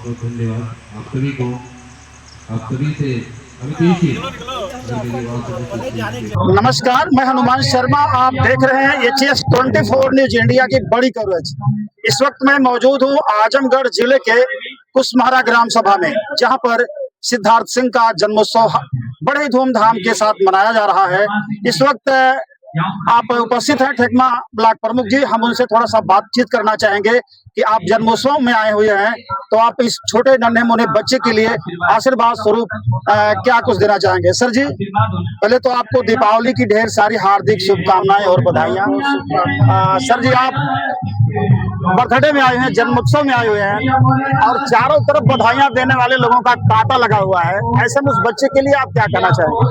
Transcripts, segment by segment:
बहुत धन्यवाद आप सभी को, आप सभी से अभी नमस्कार, मैं हनुमान शर्मा। आप देख रहे हैं एचएस 24 न्यूज इंडिया की बड़ी कवरेज। इस वक्त मैं मौजूद हूं आजमगढ़ जिले के कुशमहरा ग्राम सभा में, जहां पर सिद्धार्थ सिंह का जन्मोत्सव बड़े धूमधाम के साथ मनाया जा रहा है। इस वक्त आप उपस्थित हैं ठेकमा ब्लॉक प्रमुख जी, हम उनसे थोड़ा सा बातचीत करना चाहेंगे कि आप जन्मोत्सव में आए हुए हैं, तो आप इस छोटे नन्हे मुन्ने बच्चे के लिए आशीर्वाद स्वरूप क्या कुछ देना चाहेंगे? सर जी, पहले तो आपको दीपावली की ढेर सारी हार्दिक शुभकामनाएं और बधाइयां। सर जी, आप बर्थडे में आए हैं, जन्मोत्सव में आए हुए हैं और चारों तरफ बधाइयां देने वाले लोगों का तांता लगा हुआ है। ऐसे में उस बच्चे के लिए आप क्या कहना चाहेंगे?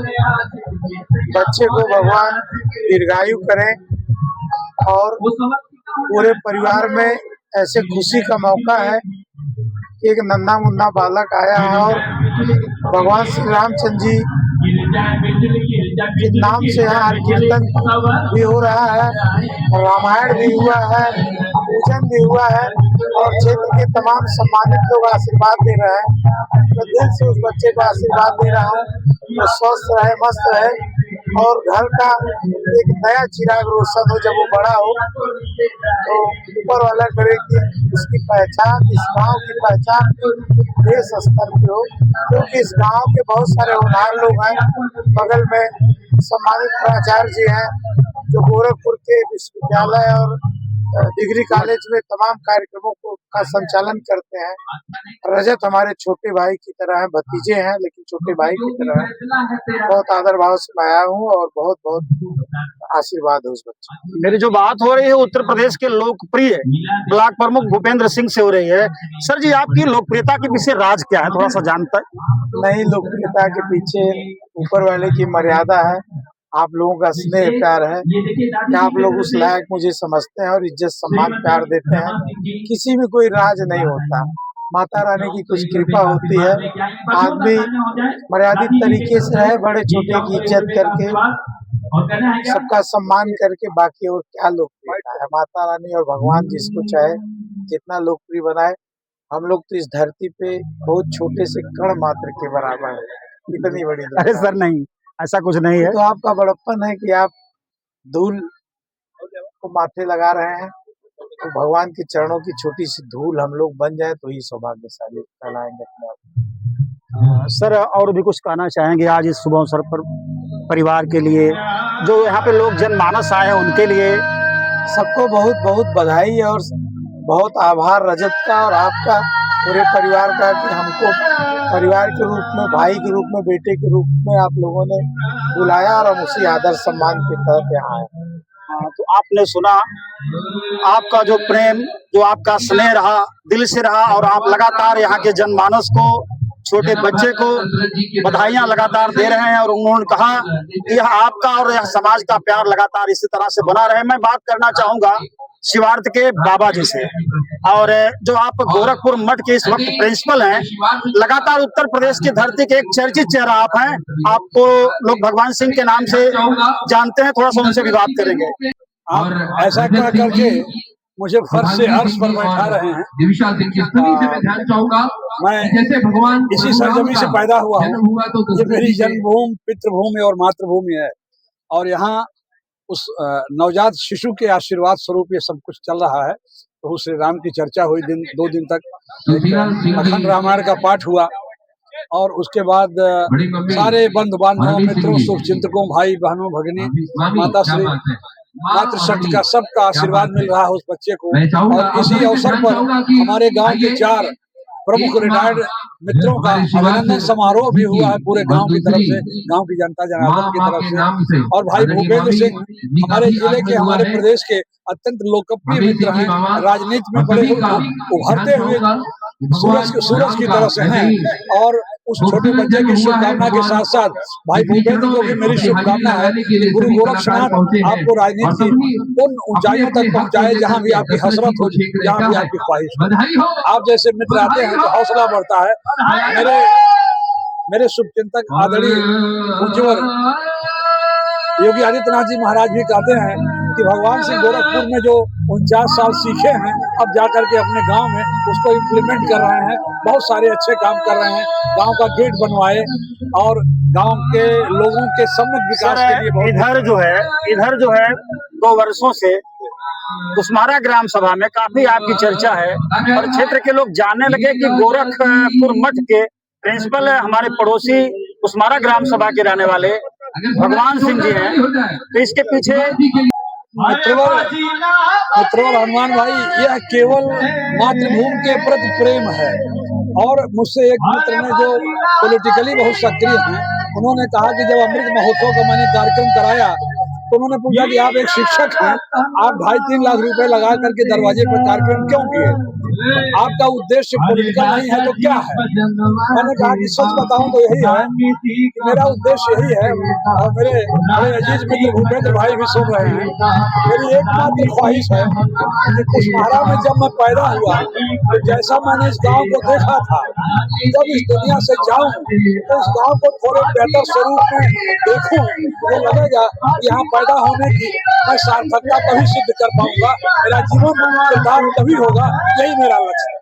बच्चे को भगवान दीर्घायु करें और पूरे परिवार में ऐसे खुशी का मौका है कि एक नन्हा मुन्ना बालक आया है और भगवान श्री रामचंद्र जी के नाम से यहाँ कीर्तन भी हो रहा है, रामायण भी हुआ है, पूजन भी हुआ है और क्षेत्र के तमाम सम्मानित लोग आशीर्वाद दे रहे हैं। तो दिल से उस बच्चे को आशीर्वाद दे रहा हूँ तो स्वस्थ रहे, मस्त रहे और घर का एक नया चिराग रोशन हो। जब वो बड़ा हो तो ऊपर वाला करे कि उसकी पहचान, इस गांव की पहचान देश स्तर पे हो, क्योंकि इस गांव के बहुत सारे होनहार लोग हैं। बगल में सम्मानित प्राचार्य जी हैं जो गोरखपुर के विश्वविद्यालय और डिग्री कॉलेज में तमाम कार्यक्रमों का संचालन करते हैं। रजत हमारे छोटे भाई की तरह है, भतीजे हैं लेकिन छोटे भाई की तरह है। बहुत आदर भाव से मैं आया हूँ और बहुत बहुत आशीर्वाद है उस बच्चे। मेरी जो बात हो रही है उत्तर प्रदेश के लोकप्रिय ब्लॉक प्रमुख भूपेंद्र सिंह से हो रही है। सर जी, आपकी लोकप्रियता के पीछे राज क्या है, थोड़ा सा जानता है? नहीं, लोकप्रियता के पीछे ऊपर वाले की मर्यादा है, आप लोगों का स्नेह प्यार है कि आप लोग उस लायक मुझे समझते हैं और इज्जत सम्मान प्यार देते हैं। किसी में कोई राज नहीं होता, माता रानी की कुछ कृपा होती है। आदमी मर्यादित तरीके से रहे, बड़े छोटे की इज्जत करके, सबका सम्मान करके, बाकी और क्या लोकप्रियता है। माता रानी और भगवान जिसको चाहे जितना लोकप्रिय बनाए। हम लोग तो इस धरती पे बहुत छोटे से कण मात्र के बराबर है, इतनी बड़ी। अरे सर नहीं, ऐसा कुछ नहीं है। तो आपका बड़प्पन है कि आप धूल को माथे लगा रहे हैं, तो भगवान के चरणों की छोटी सी धूल हम लोग बन जाए तो ही सौभाग्यशाली कहलाएंगे अपने आप। सर, और भी कुछ कहना चाहेंगे आज इस शुभ अवसर पर परिवार के लिए, जो यहाँ पे लोग जनमानस आए हैं उनके लिए? सबको बहुत बहुत बधाई और बहुत आभार रजत का और आपका, पूरे परिवार का, कि हमको परिवार के रूप में, भाई के रूप में, बेटे के रूप में आप लोगों ने बुलाया और हम उसी आदर सम्मान के तहत यहाँ आए। तो आपने सुना, आपका जो प्रेम, जो आपका स्नेह रहा, दिल से रहा और आप लगातार यहाँ के जनमानस को, छोटे बच्चे को बधाइयां लगातार दे रहे हैं और उन्होंने कहा कि यह आपका और यह समाज का प्यार लगातार इसी तरह से बना रहे। मैं बात करना चाहूंगा शिवार्थ के बाबा जी से, और जो आप गोरखपुर मठ के इस वक्त प्रिंसिपल हैं, लगातार उत्तर प्रदेश की धरती के एक चर्चित चेहरा आप हैं। आपको लोग भगवान सिंह के नाम से जानते हैं, थोड़ा सा उनसे भी बात करेंगे। आप ऐसा कह करके मुझे फर्श से अर्श पर बैठा रहे हैं। मैं जैसे भगवान इसी सरजमी से पैदा हुआ हूँ, ये मेरी जन्मभूमि, पितृभूमि और मातृभूमि है और यहाँ उस नवजात शिशु के आशीर्वाद स्वरूप ये सब कुछ चल रहा है। तो श्री राम की चर्चा हुई 2 दिन तक, अखंड रामायण का पाठ हुआ और उसके बाद सारे बंधु बांधवों, मित्रों, शुभचिंतकों, भाई बहनों, भगिनी, माता श्री मातृशक्ति का सबका आशीर्वाद मिल रहा है उस बच्चे को। और इसी अवसर पर हमारे गांव के 4 प्रमुख रिटायर्ड मित्रों का अभिनंदन समारोह भी हुआ है पूरे गांव की तरफ से, गांव की जनता जनार्दन की तरफ से। और भाई भूपेंद्र सिंह हमारे जिले के, हमारे प्रदेश के अत्यंत लोकप्रिय मित्र हैं, राजनीति में बड़े उभरते हुए सूरज की तरह से हैं। और उस छोटे बच्चे की शुभकामना के साथ साथ भाई भूपेंद्र को भी मेरी शुभकामना है कि गुरु गोरक्षनाथ आपको राजनीति की उन ऊंचाइयों तक पहुंचाए जहां भी आपकी हसरत हो, जहां भी आपकी ख्वाहिश हो। आप जैसे मित्र आते हैं तो हौसला बढ़ता है। मेरे शुभचिंतक आदरणीय उज्जवल योगी आदित्यनाथ जी महाराज भी कहते हैं कि भगवान सिंह गोरखपुर में जो 49 साल सीखे हैं, अब जाकर के अपने गांव में उसको इम्प्लीमेंट कर रहे हैं बहुत सारे अच्छे काम कर रहे हैं, गांव का गेट बनवाए और गांव के लोगों के सम्यक विकास के लिए बहुत इधर जो है 2 वर्षों से कुसमारा ग्राम सभा में काफी आपकी चर्चा है और क्षेत्र के लोग जानने लगे कि गोरखपुर मठ के प्रिंसिपल हमारे पड़ोसी कुसमारा ग्राम सभा के रहने वाले भगवान सिंह जी हैं। तो इसके पीछे मित्रवर हनुमान भाई, यह केवल मातृभूमि के प्रति प्रेम है। और मुझसे एक मित्र ने जो पॉलिटिकली बहुत सक्रिय हैं, उन्होंने कहा कि जब अमृत महोत्सव का मैंने कार्यक्रम कराया तो उन्होंने पूछा कि आप एक शिक्षक हैं, आप 2.5-3 लाख रुपए लगा करके दरवाजे पर कार्यक्रम क्यों किए? आपका उद्देश्य पॉलिटिकल नहीं है तो क्या है? मैंने कहा कि सच बताऊं तो यही है कि मेरा उद्देश्य यही है, और मेरे बड़े अजीज मित्र भूपेंद्र भाई भी सुन रहे हैं, मेरी एकमात्र ख्वाहिश है कि कुसमारा में जब मैं पैदा हुआ तो जैसा मैंने इस गाँव को देखा था, जब इस दुनिया से जाऊं तो इस गाँव को थोड़े बेहतर स्वरूप में देखूं, तो लगेगा यहाँ पैदा होने की मैं सार्थकता तभी सिद्ध कर पाऊंगा, मेरा जीवन किरदार तभी होगा, यही मेरा लक्ष्य है।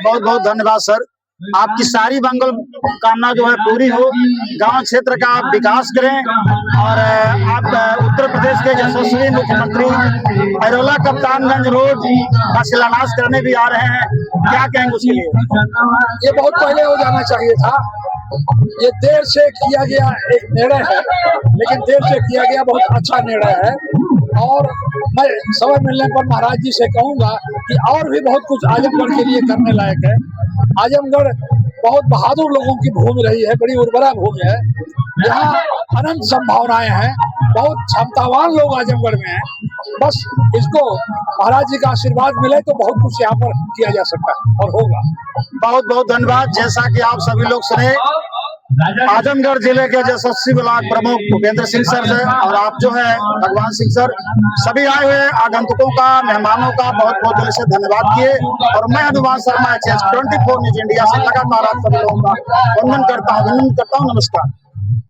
बहुत बहुत धन्यवाद सर, आपकी सारी मंगल कामना जो है पूरी हो, गांव क्षेत्र का आप विकास करें और आप उत्तर प्रदेश के यशस्वी मुख्यमंत्री पैरोला कप्तानगंज रोड का शिलान्यास करने भी आ रहे हैं, क्या कहेंगे उसके लिए? ये बहुत पहले हो जाना चाहिए था, ये देर से किया गया एक निर्णय है, लेकिन देर से किया गया बहुत अच्छा निर्णय है। और मैं समय मिलने पर महाराज जी से कहूंगा कि और भी बहुत कुछ आजमगढ़ के लिए करने लायक है। आजमगढ़ बहुत बहादुर लोगों की भूमि रही है, बड़ी उर्वरा भूमि है, यहाँ अनंत संभावनाएं हैं, बहुत क्षमतावान लोग आजमगढ़ में हैं। बस इसको महाराज जी का आशीर्वाद मिले तो बहुत कुछ यहाँ पर किया जा सकता है और होगा। बहुत बहुत धन्यवाद। जैसा कि आप सभी लोग सुने, आजमगढ़ जिले के यशस्वी ब्लॉक प्रमुख भूपेंद्र सिंह सर है और आप जो है भगवान सिंह सर, सभी आए हुए आगंतुकों का, मेहमानों का बहुत बहुत दिल से धन्यवाद किए। और मैं Hanuman Sharma HS 24 news India से लगातार आप सभी लोगों का वंदन करता हूँ। नमस्कार।